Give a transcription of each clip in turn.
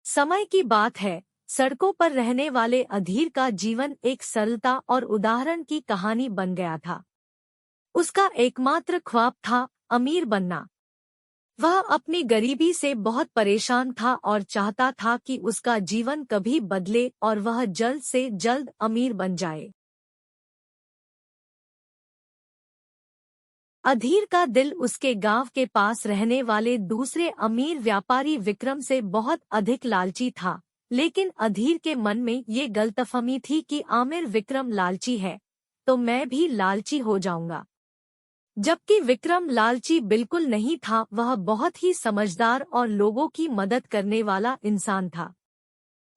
समय की बात है, सड़कों पर रहने वाले अधीर का जीवन एक सरलता और उदाहरण की कहानी बन गया था। उसका एकमात्र ख्वाब था अमीर बनना। वह अपनी गरीबी से बहुत परेशान था और चाहता था कि उसका जीवन कभी बदले और वह जल्द से जल्द अमीर बन जाए। अधीर का दिल उसके गांव के पास रहने वाले दूसरे अमीर व्यापारी विक्रम से बहुत अधिक लालची था, लेकिन अधीर के मन में ये गलतफहमी थी कि आमिर विक्रम लालची है, तो मैं भी लालची हो जाऊंगा। जबकि विक्रम लालची बिल्कुल नहीं था, वह बहुत ही समझदार और लोगों की मदद करने वाला इंसान था।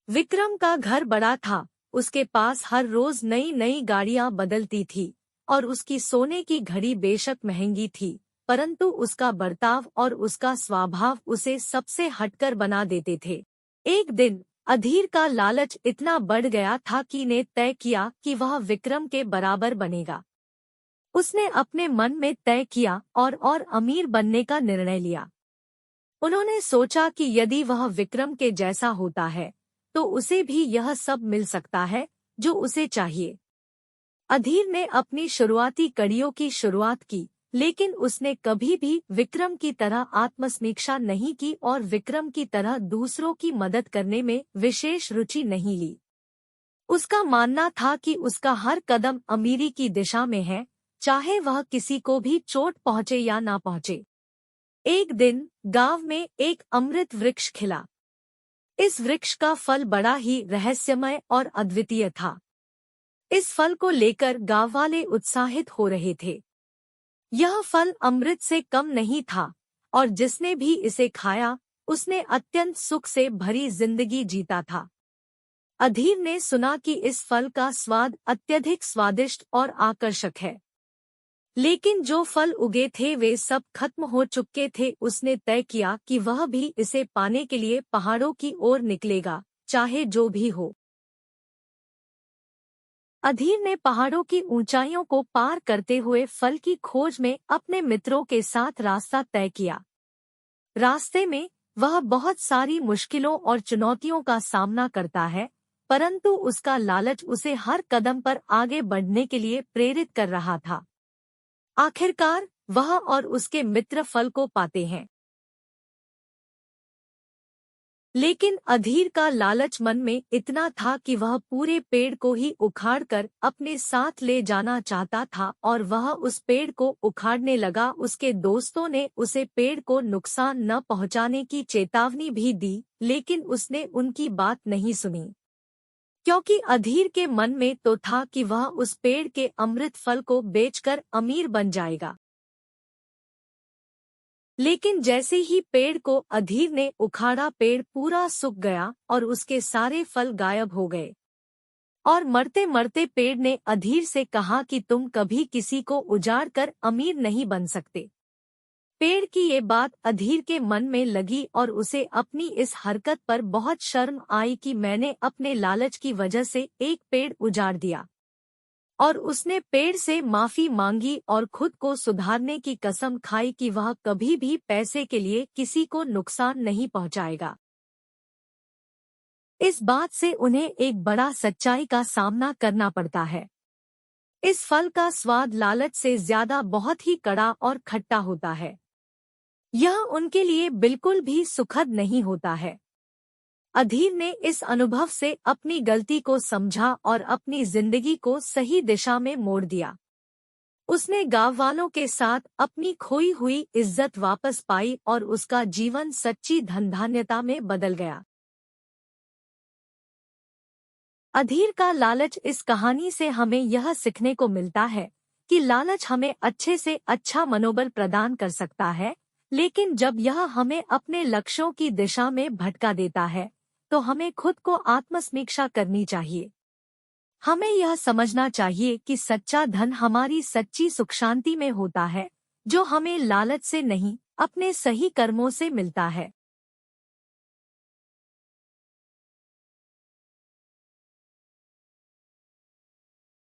विक्रम का घर बड़ा था, उसके पास हर रोज नई नई गाड़ियां बदलती थी और उसकी सोने की घड़ी बेशक महंगी थी, परंतु उसका बर्ताव और उसका स्वभाव उसे सबसे हटकर बना देते थे। एक दिन अधीर का लालच इतना बढ़ गया था कि ने तय किया कि वह विक्रम के बराबर बनेगा। उसने अपने मन में तय किया और अमीर बनने का निर्णय लिया। उन्होंने सोचा कि यदि वह विक्रम के जैसा होता है तो उसे भी यह सब मिल सकता है जो उसे चाहिए। अधीर ने अपनी शुरुआती कड़ियों की शुरुआत की, लेकिन उसने कभी भी विक्रम की तरह आत्मसमीक्षा नहीं की और विक्रम की तरह दूसरों की मदद करने में विशेष रुचि नहीं ली। उसका मानना था कि उसका हर कदम अमीरी की दिशा में है, चाहे वह किसी को भी चोट पहुंचे या ना पहुंचे। एक दिन गांव में एक अमृत वृक्ष खिला। इस वृक्ष का फल बड़ा ही रहस्यमय और अद्वितीय था। इस फल को लेकर गांव वाले उत्साहित हो रहे थे। यह फल अमृत से कम नहीं था और जिसने भी इसे खाया उसने अत्यंत सुख से भरी जिंदगी जीता था। अधीर ने सुना कि इस फल का स्वाद अत्यधिक स्वादिष्ट और आकर्षक है, लेकिन जो फल उगे थे वे सब खत्म हो चुके थे। उसने तय किया कि वह भी इसे पाने के लिए पहाड़ों की ओर निकलेगा, चाहे जो भी हो। अधीर ने पहाड़ों की ऊंचाइयों को पार करते हुए फल की खोज में अपने मित्रों के साथ रास्ता तय किया। रास्ते में वह बहुत सारी मुश्किलों और चुनौतियों का सामना करता है, परंतु उसका लालच उसे हर कदम पर आगे बढ़ने के लिए प्रेरित कर रहा था। आखिरकार वह और उसके मित्र फल को पाते हैं, लेकिन अधीर का लालच मन में इतना था कि वह पूरे पेड़ को ही उखाड़कर अपने साथ ले जाना चाहता था और वह उस पेड़ को उखाड़ने लगा। उसके दोस्तों ने उसे पेड़ को नुकसान न पहुंचाने की चेतावनी भी दी, लेकिन उसने उनकी बात नहीं सुनी, क्योंकि अधीर के मन में तो था कि वह उस पेड़ के अमृत फल को बेचकर अमीर बन जाएगा। लेकिन जैसे ही पेड़ को अधीर ने उखाड़ा, पेड़ पूरा सूख गया और उसके सारे फल गायब हो गए। और मरते मरते पेड़ ने अधीर से कहा कि तुम कभी किसी को उजाड़ कर अमीर नहीं बन सकते। पेड़ की ये बात अधीर के मन में लगी और उसे अपनी इस हरकत पर बहुत शर्म आई कि मैंने अपने लालच की वजह से एक पेड़ उजाड़ दिया। और उसने पेड़ से माफी मांगी और खुद को सुधारने की कसम खाई कि वह कभी भी पैसे के लिए किसी को नुकसान नहीं पहुंचाएगा। इस बात से उन्हें एक बड़ा सच्चाई का सामना करना पड़ता है। इस फल का स्वाद लालच से ज्यादा बहुत ही कड़ा और खट्टा होता है। यह उनके लिए बिल्कुल भी सुखद नहीं होता है। अधीर ने इस अनुभव से अपनी गलती को समझा और अपनी जिंदगी को सही दिशा में मोड़ दिया। उसने गांव वालों के साथ अपनी खोई हुई इज्जत वापस पाई और उसका जीवन सच्ची धनधान्यता में बदल गया। अधीर का लालच। इस कहानी से हमें यह सीखने को मिलता है कि लालच हमें अच्छे से अच्छा मनोबल प्रदान कर सकता है, लेकिन जब यह हमें अपने लक्ष्यों की दिशा में भटका देता है तो हमें खुद को आत्मसमीक्षा करनी चाहिए। हमें यह समझना चाहिए कि सच्चा धन हमारी सच्ची सुख शांति में होता है, जो हमें लालच से नहीं अपने सही कर्मों से मिलता है।